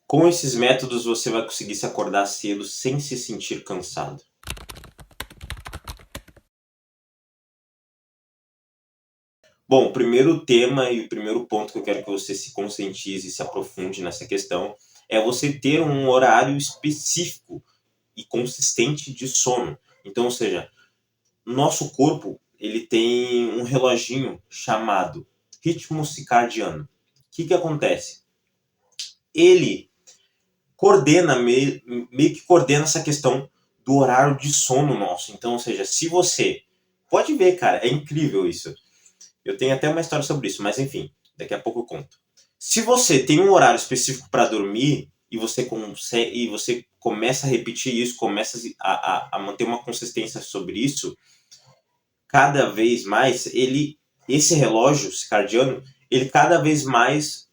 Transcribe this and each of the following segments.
Com esses métodos você vai conseguir se acordar cedo sem se sentir cansado. Bom, o primeiro tema e o primeiro ponto que eu quero que você se conscientize e se aprofunde nessa questão é você ter um horário específico e consistente de sono. Então, ou seja, nosso corpo ele tem um reloginho chamado ritmo circadiano. O que acontece? Ele coordena, meio que coordena essa questão do horário de sono nosso. Então, ou seja, se você... Pode ver, cara, é incrível isso. Eu tenho até uma história sobre isso, mas enfim, daqui a pouco eu conto. Se você tem um horário específico para dormir e você começa a repetir isso, começa a manter uma consistência sobre isso, cada vez mais esse relógio circadiano, ele cada vez mais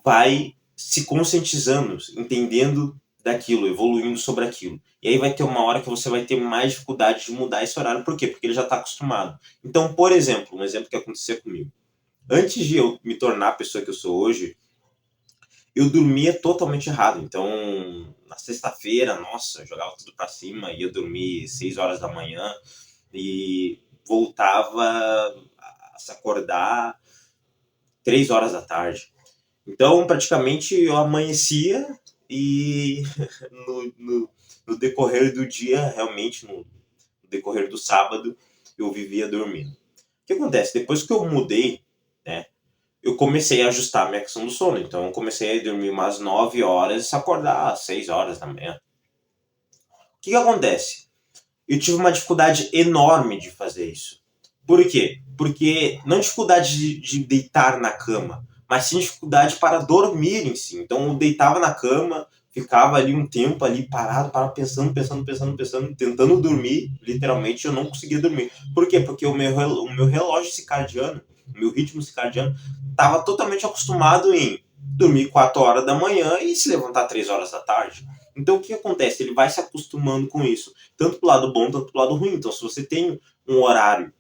vai se conscientizando, entendendo daquilo, evoluindo sobre aquilo. E aí vai ter uma hora que você vai ter mais dificuldade de mudar esse horário. Por quê? Porque ele já está acostumado. Então, por exemplo, um exemplo que acontecia comigo. Antes de eu me tornar a pessoa que eu sou hoje, eu dormia totalmente errado. Então, na sexta-feira, nossa, eu jogava tudo para cima, ia dormir 6 horas da manhã e voltava a se acordar 3 horas da tarde. Então, praticamente, eu amanhecia e no decorrer do dia, realmente, no decorrer do sábado, eu vivia dormindo. O que acontece? Depois que eu mudei, né, eu comecei a ajustar a minha questão do sono. Então, eu comecei a dormir umas 9 horas e se acordar às 6 horas da manhã. O que acontece? Eu tive uma dificuldade enorme de fazer isso. Por quê? Porque não dificuldade de deitar na cama, mas sim dificuldade para dormir em si. Então eu deitava na cama, ficava ali um tempo ali parado, pensando, tentando dormir, literalmente eu não conseguia dormir. Por quê? Porque o meu relógio circadiano, o meu ritmo circadiano, estava totalmente acostumado em dormir 4 horas da manhã e se levantar 3 horas da tarde. Então o que acontece? Ele vai se acostumando com isso, tanto pro lado bom, tanto pro lado ruim. Então se você tem um horário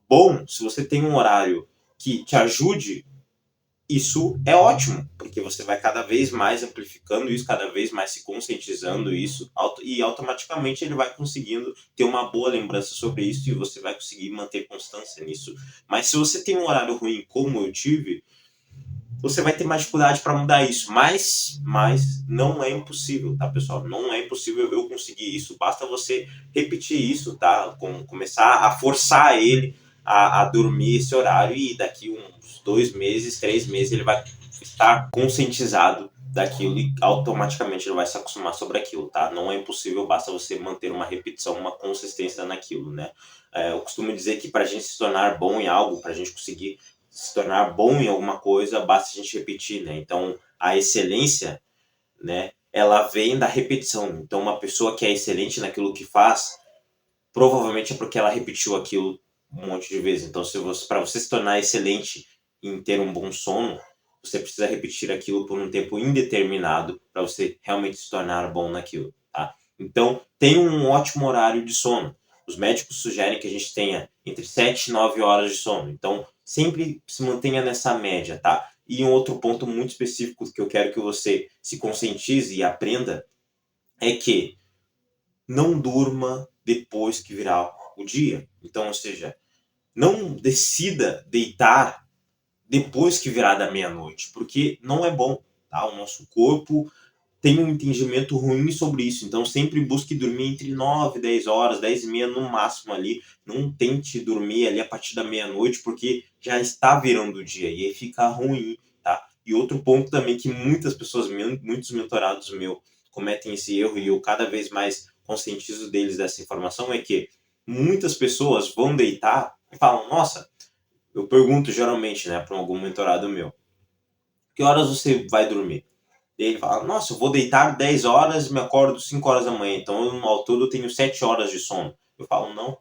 bom, se você tem um horário que te ajude, isso é ótimo, porque você vai cada vez mais amplificando isso, cada vez mais se conscientizando isso, e automaticamente ele vai conseguindo ter uma boa lembrança sobre isso e você vai conseguir manter constância nisso. Mas se você tem um horário ruim, como eu tive, você vai ter mais dificuldade para mudar isso. Mas não é impossível, tá, pessoal? Não é impossível eu conseguir isso. Basta você repetir isso, tá? Começar a forçar ele a dormir esse horário e daqui uns 2 meses, 3 meses, ele vai estar conscientizado daquilo e automaticamente ele vai se acostumar sobre aquilo, tá? Não é impossível, basta você manter uma repetição, uma consistência naquilo, né? Eu costumo dizer que para a gente se tornar bom em algo, para a gente conseguir se tornar bom em alguma coisa, basta a gente repetir, né? Então, a excelência, né, ela vem da repetição. Então, uma pessoa que é excelente naquilo que faz, provavelmente é porque ela repetiu aquilo um monte de vezes. Então, para você se tornar excelente em ter um bom sono, você precisa repetir aquilo por um tempo indeterminado para você realmente se tornar bom naquilo, tá? Então, tem um ótimo horário de sono. Os médicos sugerem que a gente tenha entre 7 e 9 horas de sono. Então, sempre se mantenha nessa média, tá? E um outro ponto muito específico que eu quero que você se conscientize e aprenda é que não durma depois que virar o dia. Então, ou seja, não decida deitar depois que virar da meia-noite, porque não é bom, tá? O nosso corpo tem um entendimento ruim sobre isso, então sempre busque dormir entre 9 e 10 horas, 10 e meia no máximo ali. Não tente dormir ali a partir da meia-noite, porque já está virando o dia e aí fica ruim, tá? E outro ponto também que muitas pessoas, muitos mentorados meus cometem esse erro e eu cada vez mais conscientizo deles dessa informação é que muitas pessoas vão deitar e falam, nossa, eu pergunto geralmente, né, para algum mentorado meu, que horas você vai dormir? E ele fala, nossa, eu vou deitar 10 horas e me acordo 5 horas da manhã, então ao todo eu tenho 7 horas de sono. Eu falo, não,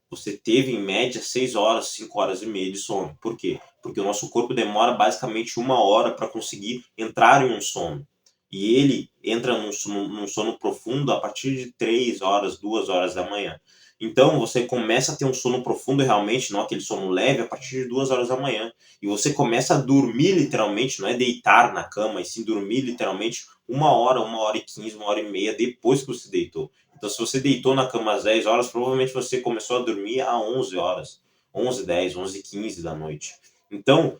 você teve em média 6 horas, 5 horas e meia de sono. Por quê? Porque o nosso corpo demora basicamente 1 hora para conseguir entrar em um sono. E ele entra num sono profundo a partir de 3 horas, 2 horas da manhã. Então você começa a ter um sono profundo realmente, não aquele sono leve, a partir de 2 horas da manhã. E você começa a dormir literalmente, não é deitar na cama, e sim dormir literalmente 1 hora, 1 hora e 15, 1 hora e meia depois que você deitou. Então se você deitou na cama às 10 horas, provavelmente você começou a dormir às 11 horas. 11h10, 11h15 da noite. Então,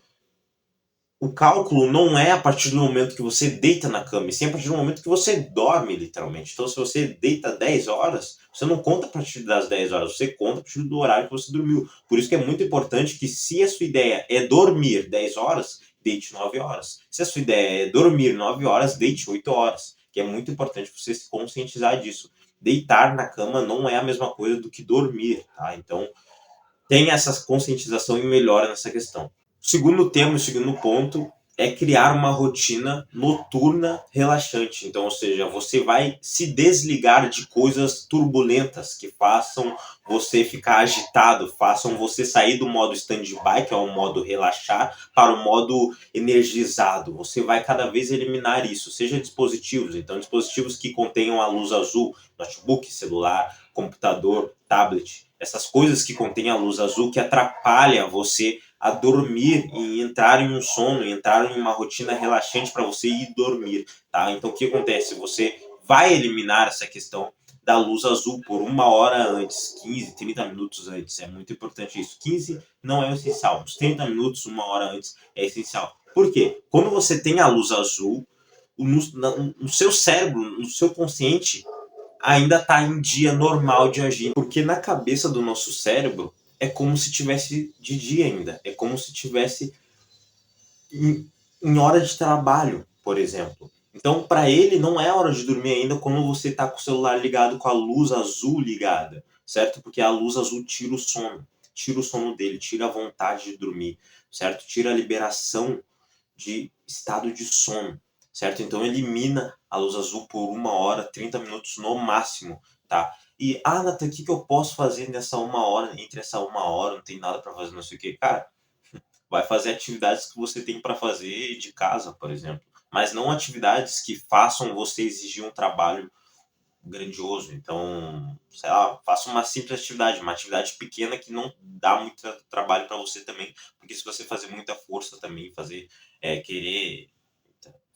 o cálculo não é a partir do momento que você deita na cama, e sim a partir do momento que você dorme, literalmente. Então, se você deita 10 horas, você não conta a partir das 10 horas, você conta a partir do horário que você dormiu. Por isso que é muito importante que, se a sua ideia é dormir 10 horas, deite 9 horas. Se a sua ideia é dormir 9 horas, deite 8 horas. Que é muito importante você se conscientizar disso. Deitar na cama não é a mesma coisa do que dormir, tá? Então, tenha essa conscientização e melhora nessa questão. O segundo tema, o segundo ponto, é criar uma rotina noturna relaxante. Então, ou seja, você vai se desligar de coisas turbulentas que façam você ficar agitado, façam você sair do modo stand-by, que é o modo relaxar, para o modo energizado. Você vai cada vez eliminar isso, seja dispositivos, então dispositivos que contenham a luz azul, notebook, celular, computador, tablet, essas coisas que contêm a luz azul que atrapalha você a dormir e entrar em um sono, entrar em uma rotina relaxante para você ir dormir, tá? Então o que acontece? Você vai eliminar essa questão da luz azul por 1 hora antes, 15, 30 minutos antes. É muito importante isso. 15 não é essencial, uns 30 minutos, 1 hora antes é essencial. Por quê? Quando você tem a luz azul, no seu cérebro, no seu consciente, ainda está em dia normal de agir. Porque na cabeça do nosso cérebro é como se tivesse de dia ainda. É como se tivesse em hora de trabalho, por exemplo. Então, para ele, não é hora de dormir ainda quando você está com o celular ligado, com a luz azul ligada, certo? Porque a luz azul tira o sono dele, tira a vontade de dormir, certo? Tira a liberação de estado de sono, certo? Então elimina a luz azul por 1 hora, 30 minutos no máximo, tá? E, Nathan, o que eu posso fazer nessa 1 hora, entre essa 1 hora, não tem nada para fazer, não sei o que. Cara, vai fazer atividades que você tem para fazer de casa, por exemplo. Mas não atividades que façam você exigir um trabalho grandioso. Então, sei lá, faça uma simples atividade, uma atividade pequena que não dá muito trabalho para você também, porque se você fazer muita força também, querer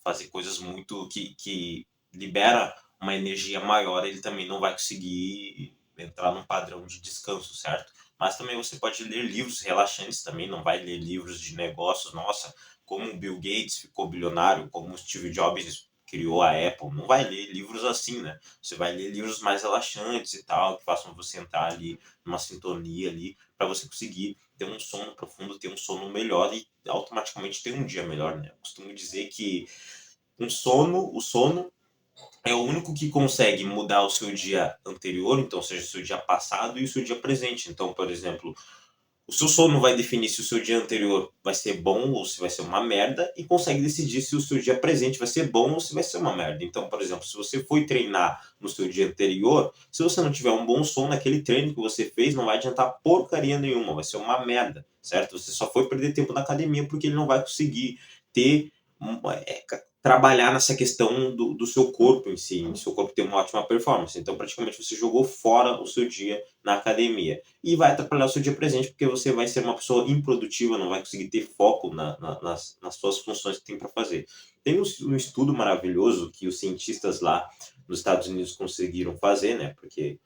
fazer coisas muito que libera uma energia maior, ele também não vai conseguir entrar num padrão de descanso, certo? Mas também você pode ler livros relaxantes também, não vai ler livros de negócios, nossa, como o Bill Gates ficou bilionário, como o Steve Jobs criou a Apple, não vai ler livros assim, né? Você vai ler livros mais relaxantes e tal, que façam você entrar ali numa sintonia ali, para você conseguir ter um sono profundo, ter um sono melhor e automaticamente ter um dia melhor, né? Eu costumo dizer que o sono é o único que consegue mudar o seu dia anterior, então seja o seu dia passado e o seu dia presente. Então, por exemplo, o seu sono vai definir se o seu dia anterior vai ser bom ou se vai ser uma merda, e consegue decidir se o seu dia presente vai ser bom ou se vai ser uma merda. Então, por exemplo, se você foi treinar no seu dia anterior, se você não tiver um bom sono, aquele treino que você fez não vai adiantar porcaria nenhuma, vai ser uma merda, certo? Você só foi perder tempo na academia porque ele não vai conseguir ter trabalhar nessa questão do seu corpo em si, do seu corpo ter uma ótima performance. Então, praticamente, você jogou fora o seu dia na academia. E vai atrapalhar o seu dia presente, porque você vai ser uma pessoa improdutiva, não vai conseguir ter foco nas suas funções que tem para fazer. Tem um estudo maravilhoso que os cientistas lá nos Estados Unidos conseguiram fazer, né? Porque,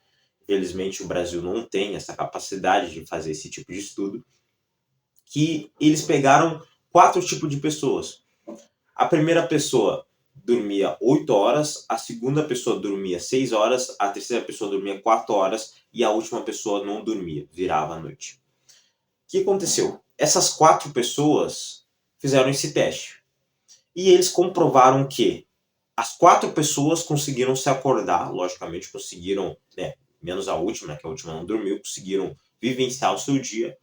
infelizmente, o Brasil não tem essa capacidade de fazer esse tipo de estudo, que eles pegaram 4 tipos de pessoas. A primeira pessoa dormia 8 horas, a segunda pessoa dormia 6 horas, a terceira pessoa dormia 4 horas e a última pessoa não dormia, virava a noite. O que aconteceu? Essas 4 pessoas fizeram esse teste e eles comprovaram que as 4 pessoas conseguiram se acordar, logicamente conseguiram, né, menos a última, que a última não dormiu, conseguiram vivenciar o seu dia,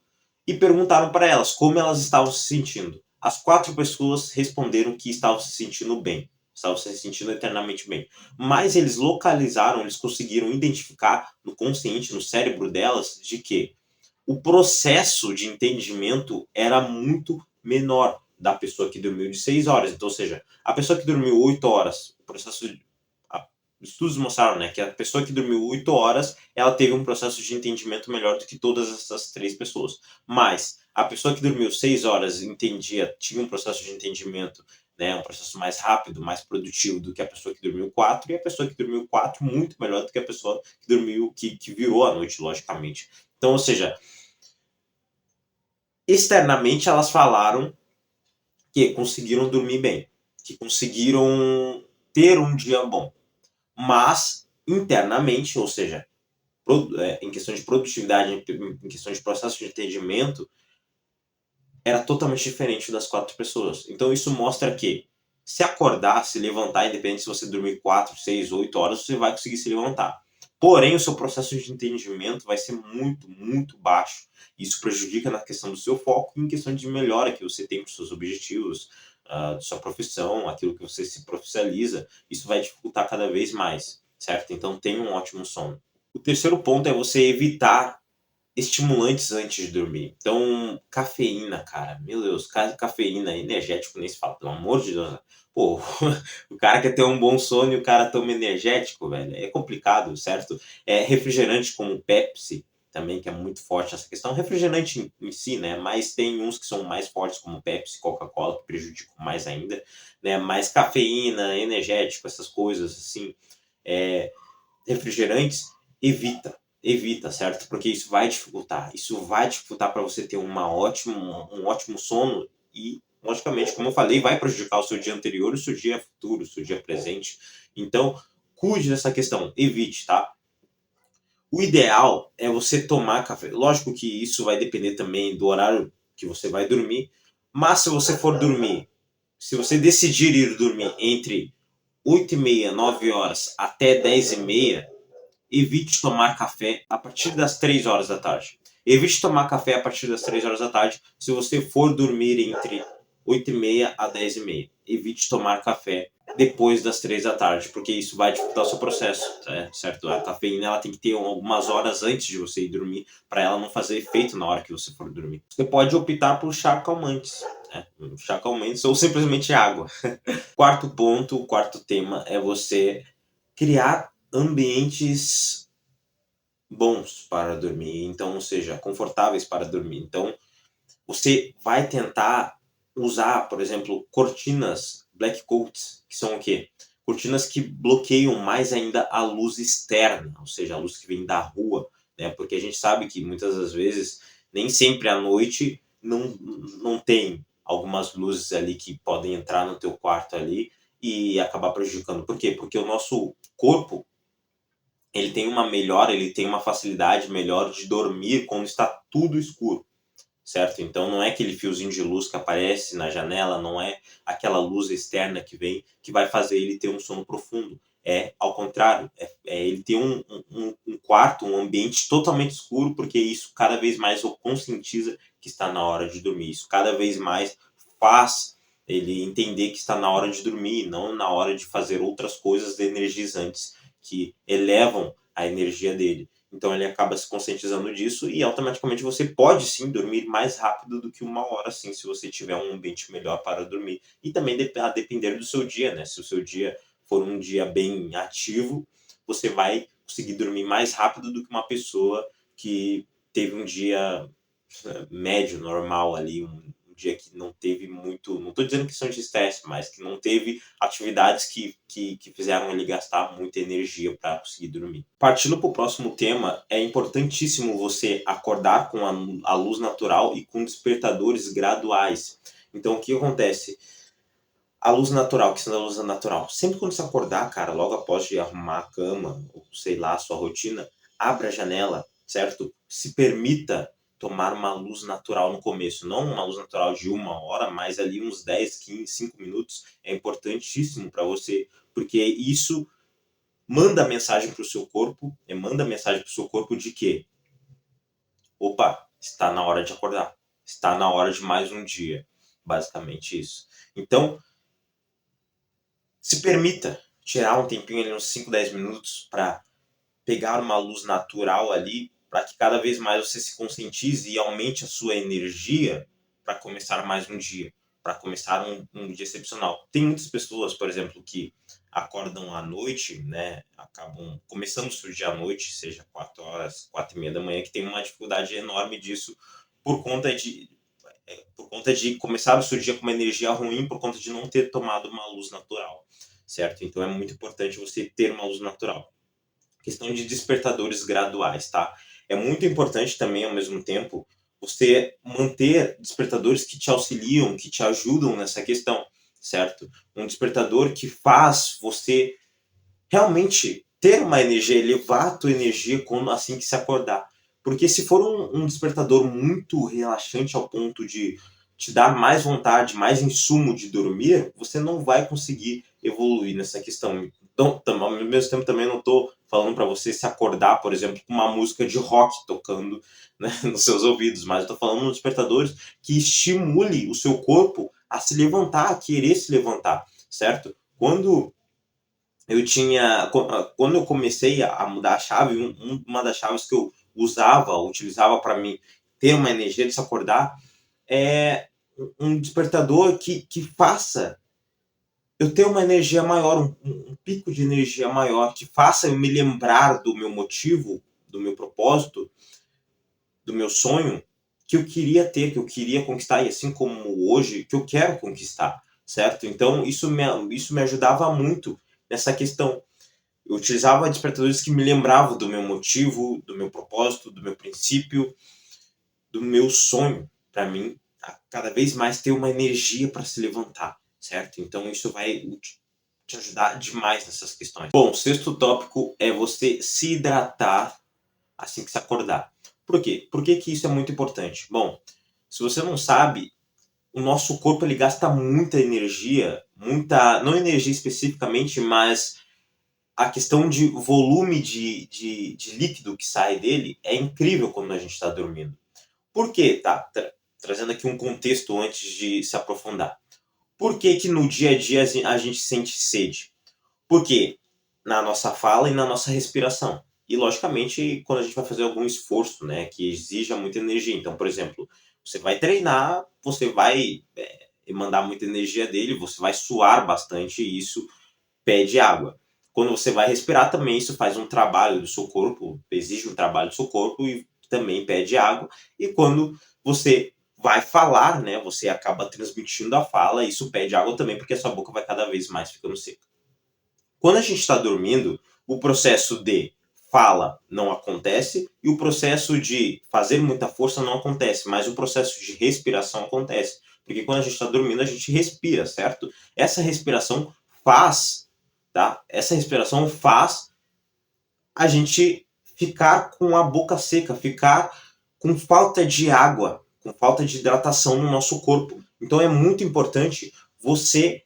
e perguntaram para elas como elas estavam se sentindo. As 4 pessoas responderam que estavam se sentindo bem, estavam se sentindo eternamente bem. Mas eles localizaram, eles conseguiram identificar no consciente, no cérebro delas, de que o processo de entendimento era muito menor da pessoa que dormiu de 6 horas. Então, ou seja, a pessoa que dormiu 8 horas, o processo estudos mostraram, né, que a pessoa que dormiu 8 horas, ela teve um processo de entendimento melhor do que todas essas 3 pessoas. Mas a pessoa que dormiu 6 horas tinha um processo de entendimento, né, um processo mais rápido, mais produtivo do que a pessoa que dormiu 4, e a pessoa que dormiu 4 muito melhor do que a pessoa que dormiu, que virou a noite, logicamente. Então, ou seja, externamente elas falaram que conseguiram dormir bem, que conseguiram ter um dia bom. Mas, internamente, ou seja, em questão de produtividade, em questão de processo de entendimento, era totalmente diferente das 4 pessoas. Então isso mostra que se acordar, se levantar, independente se você dormir 4, 6, 8 horas, você vai conseguir se levantar. Porém, o seu processo de entendimento vai ser muito, muito baixo. Isso prejudica na questão do seu foco e em questão de melhora que você tem para os seus objetivos, da sua profissão, aquilo que você se profissionaliza. Isso vai dificultar cada vez mais, certo? Então tenha um ótimo sono. O terceiro ponto é você evitar estimulantes antes de dormir. Então, cafeína, cara, meu Deus, cafeína, energético nem se fala, pelo amor de Deus. Pô, o cara quer ter um bom sono e o cara toma energético, velho, é complicado, certo? Refrigerante como Pepsi, também, que é muito forte essa questão. Refrigerante em si, né? Mas tem uns que são mais fortes, como Pepsi, Coca-Cola, que prejudicam mais ainda, né? Mais cafeína, energético, essas coisas assim, refrigerantes, evita, certo? Porque isso vai dificultar para você ter um ótimo sono e, logicamente, como eu falei, vai prejudicar o seu dia anterior, o seu dia futuro, o seu dia presente. Então, cuide dessa questão, evite, tá? O ideal é você tomar café. Lógico que isso vai depender também do horário que você vai dormir, mas se você for dormir, se você decidir ir dormir entre 8h30, 9 horas até 10h30, evite tomar café a partir das 3 horas da tarde. Evite tomar café a partir das 3 horas da tarde se você for dormir entre 8h30 a 10h30. Evite tomar café depois das 3 da tarde, porque isso vai dificultar o seu processo, certo? A cafeína ela tem que ter algumas horas antes de você ir dormir para ela não fazer efeito na hora que você for dormir. Você pode optar por chá calmantes, né? Chá calmantes ou simplesmente água. Quarto tema é você criar ambientes bons para dormir, então, ou seja, confortáveis para dormir. Então, você vai tentar usar, por exemplo, cortinas black coats, que são o quê? Cortinas que bloqueiam mais ainda a luz externa, ou seja, a luz que vem da rua, né? Porque a gente sabe que muitas das vezes, nem sempre à noite, não tem algumas luzes ali que podem entrar no teu quarto ali e acabar prejudicando. Por quê? Porque o nosso corpo ele tem uma facilidade melhor de dormir quando está tudo escuro, certo? Então não é aquele fiozinho de luz que aparece na janela, não é aquela luz externa que vem que vai fazer ele ter um sono profundo. É ao contrário, ele ter um quarto, um ambiente totalmente escuro, porque isso cada vez mais o conscientiza que está na hora de dormir. Isso cada vez mais faz ele entender que está na hora de dormir, não na hora de fazer outras coisas energizantes que elevam a energia dele. Então ele acaba se conscientizando disso e automaticamente você pode sim dormir mais rápido do que 1 hora, sim, se você tiver um ambiente melhor para dormir. E também a depender do seu dia, né? Se o seu dia for um dia bem ativo, você vai conseguir dormir mais rápido do que uma pessoa que teve um dia médio, normal ali, um dia que não teve muito, não estou dizendo questão de estresse, mas que não teve atividades que fizeram ele gastar muita energia para conseguir dormir. Partindo para o próximo tema, é importantíssimo você acordar com a luz natural e com despertadores graduais. Então, o que acontece? A luz natural, questão da luz natural. Sempre quando você acordar, cara, logo após de arrumar a cama, ou sei lá, a sua rotina, abra a janela, certo? Se permita tomar uma luz natural no começo. Não uma luz natural de 1 hora, mas ali uns 10, 15, 5 minutos. É importantíssimo para você, porque isso manda mensagem para o seu corpo, manda mensagem para o seu corpo de que, opa, está na hora de acordar. Está na hora de mais um dia. Basicamente isso. Então, se permita tirar um tempinho ali, uns 5, 10 minutos para pegar uma luz natural ali, para que cada vez mais você se conscientize e aumente a sua energia para começar mais um dia. para começar um dia excepcional. Tem muitas pessoas, por exemplo, que acordam à noite, né, acabam começando o seu dia à noite, seja 4 horas, 4h30 da manhã, que tem uma dificuldade enorme disso por conta de por conta de começar o seu dia com uma energia ruim, por conta de não ter tomado uma luz natural, certo? Então é muito importante você ter uma luz natural. Questão de despertadores graduais, tá? É muito importante também, ao mesmo tempo, você manter despertadores que te auxiliam, que te ajudam nessa questão, certo? Um despertador que faz você realmente ter uma energia, elevar a tua energia quando assim que se acordar. Porque se for um despertador muito relaxante ao ponto de te dar mais vontade, mais insumo de dormir, você não vai conseguir evoluir nessa questão. Então, ao mesmo tempo, também não estou falando para você se acordar, por exemplo, com uma música de rock tocando, né, nos seus ouvidos, mas estou falando de despertadores que estimule o seu corpo a se levantar, a querer se levantar, certo? Quando eu comecei a mudar a chave, uma das chaves que eu utilizava para mim ter uma energia de se acordar, é um despertador que faça eu ter uma energia maior, um pico de energia maior, que faça eu me lembrar do meu motivo, do meu propósito, do meu sonho, que eu queria ter, que eu queria conquistar, e assim como hoje, que eu quero conquistar, certo? Então, isso me ajudava muito nessa questão. Eu utilizava despertadores que me lembravam do meu motivo, do meu propósito, do meu princípio, do meu sonho, para mim, a cada vez mais ter uma energia para se levantar, certo? Então isso vai te ajudar demais nessas questões. Bom, o sexto tópico é você se hidratar assim que se acordar. Por quê? Por que isso é muito importante? Bom, se você não sabe, o nosso corpo ele gasta muita energia, não energia especificamente, mas a questão de volume de líquido que sai dele é incrível quando a gente está dormindo. Por quê? Tá, trazendo aqui um contexto antes de se aprofundar. Por que que no dia a dia a gente sente sede? Porque na nossa fala e na nossa respiração. E, logicamente, quando a gente vai fazer algum esforço, né, que exija muita energia. Então, por exemplo, você vai treinar, você vai mandar muita energia dele, você vai suar bastante e isso pede água. Quando você vai respirar também, isso faz um trabalho do seu corpo, exige um trabalho do seu corpo e também pede água. E quando você vai falar, né, você acaba transmitindo a fala, isso pede água também, porque a sua boca vai cada vez mais ficando seca. Quando a gente está dormindo, o processo de fala não acontece e o processo de fazer muita força não acontece, mas o processo de respiração acontece. Porque quando a gente está dormindo, a gente respira, certo? Essa respiração faz, tá? Essa respiração faz a gente ficar com a boca seca, ficar com falta de água, com falta de hidratação no nosso corpo. Então é muito importante você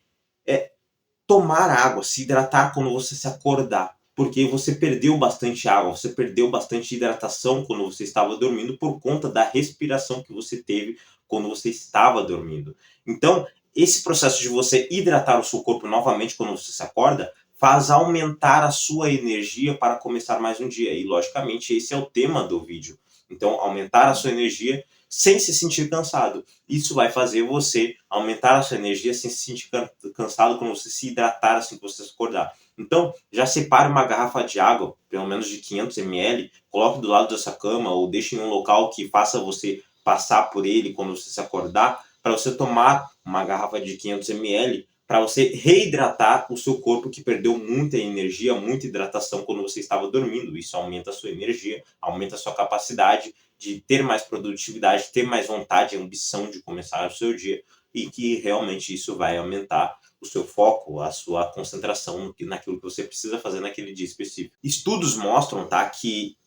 tomar água, se hidratar quando você se acordar, porque você perdeu bastante água, você perdeu bastante hidratação quando você estava dormindo por conta da respiração que você teve quando você estava dormindo. Então, esse processo de você hidratar o seu corpo novamente quando você se acorda faz aumentar a sua energia para começar mais um dia. E, logicamente, esse é o tema do vídeo. Então, aumentar a sua energia sem se sentir cansado. Isso vai fazer você aumentar a sua energia sem se sentir cansado quando você se hidratar assim que você se acordar. Então, já separe uma garrafa de água, pelo menos de 500 ml, coloque do lado da sua cama ou deixe em um local que faça você passar por ele quando você se acordar, para você tomar uma garrafa de 500 ml, para você reidratar o seu corpo que perdeu muita energia, muita hidratação quando você estava dormindo. Isso aumenta a sua energia, aumenta a sua capacidade de ter mais produtividade, ter mais vontade e ambição de começar o seu dia e que realmente isso vai aumentar o seu foco, a sua concentração naquilo que você precisa fazer naquele dia específico. Estudos mostram, tá, que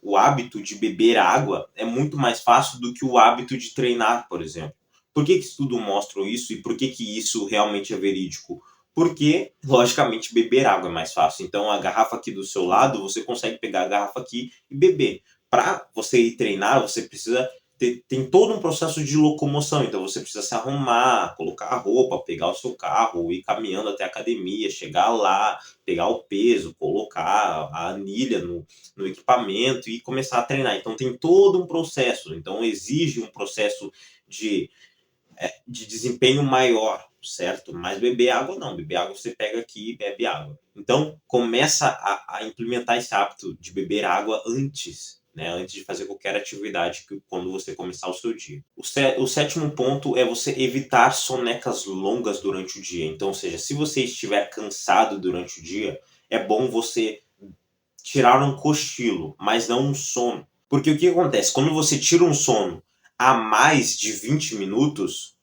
o hábito de beber água é muito mais fácil do que o hábito de treinar, por exemplo. Por que estudos mostram isso e por que isso realmente é verídico? Porque, logicamente, beber água é mais fácil. Então, a garrafa aqui do seu lado, você consegue pegar a garrafa aqui e beber. Para você ir treinar, você precisa tem todo um processo de locomoção, então você precisa se arrumar, colocar a roupa, pegar o seu carro, ir caminhando até a academia, chegar lá, pegar o peso, colocar a anilha no equipamento e começar a treinar. Então tem todo um processo, então exige um processo de de desempenho maior, certo? Mas beber água não, beber água você pega aqui e bebe água. Então, começa a implementar esse hábito de beber água antes, né? Antes de fazer qualquer atividade quando você começar o seu dia. O sétimo ponto é você evitar sonecas longas durante o dia. Então, ou seja, se você estiver cansado durante o dia, é bom você tirar um cochilo, mas não um sono. Porque o que acontece? Quando você tira um sono a mais de 20 minutos,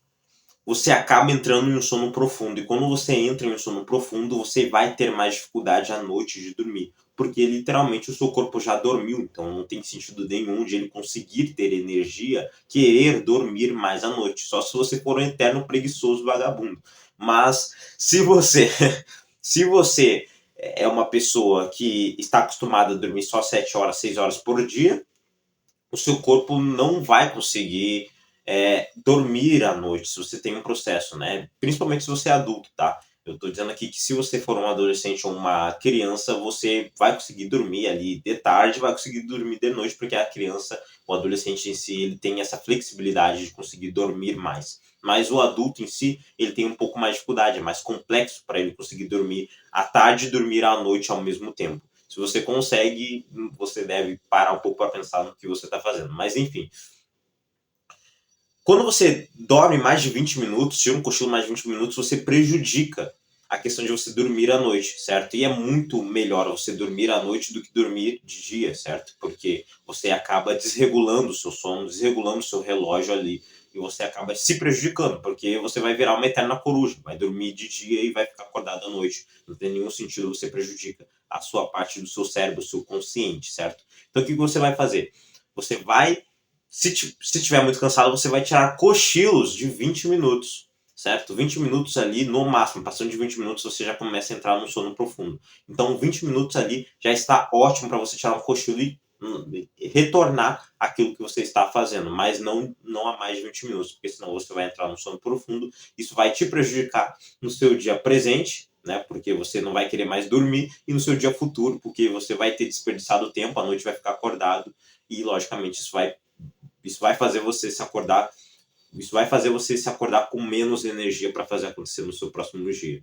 você acaba entrando em um sono profundo. E quando você entra em um sono profundo, você vai ter mais dificuldade à noite de dormir. Porque literalmente o seu corpo já dormiu, então não tem sentido nenhum de ele conseguir ter energia, querer dormir mais à noite. Só se você for um eterno preguiçoso vagabundo. Mas se você se você é uma pessoa que está acostumada a dormir só 7 horas, 6 horas por dia, o seu corpo não vai conseguir dormir à noite se você tem um processo, né? Principalmente se você é adulto, tá? Eu tô dizendo aqui que se você for um adolescente ou uma criança, você vai conseguir dormir ali de tarde, vai conseguir dormir de noite, porque a criança, o adolescente em si, ele tem essa flexibilidade de conseguir dormir mais. Mas o adulto em si, ele tem um pouco mais de dificuldade, é mais complexo para ele conseguir dormir à tarde e dormir à noite ao mesmo tempo. Se você consegue, você deve parar um pouco para pensar no que você está fazendo. Mas enfim, quando você dorme mais de 20 minutos, tira um cochilo mais de 20 minutos, você prejudica a questão de você dormir à noite, certo? E é muito melhor você dormir à noite do que dormir de dia, certo? Porque você acaba desregulando o seu sono, desregulando o seu relógio ali, e você acaba se prejudicando, porque você vai virar uma eterna coruja, vai dormir de dia e vai ficar acordado à noite. Não tem nenhum sentido, você prejudica a sua parte do seu cérebro, o seu consciente, certo? Então o que você vai fazer? Você vai se estiver muito cansado, você vai tirar cochilos de 20 minutos, certo? 20 minutos ali no máximo, passando de 20 minutos você já começa a entrar no sono profundo. Então 20 minutos ali já está ótimo para você tirar um cochilo e retornar aquilo que você está fazendo, mas não a mais de 20 minutos, porque senão você vai entrar no sono profundo, isso vai te prejudicar no seu dia presente, né, porque você não vai querer mais dormir, e no seu dia futuro, porque você vai ter desperdiçado o tempo, a noite vai ficar acordado, e logicamente isso vai fazer você se acordar, isso vai fazer você se acordar com menos energia para fazer acontecer no seu próximo dia.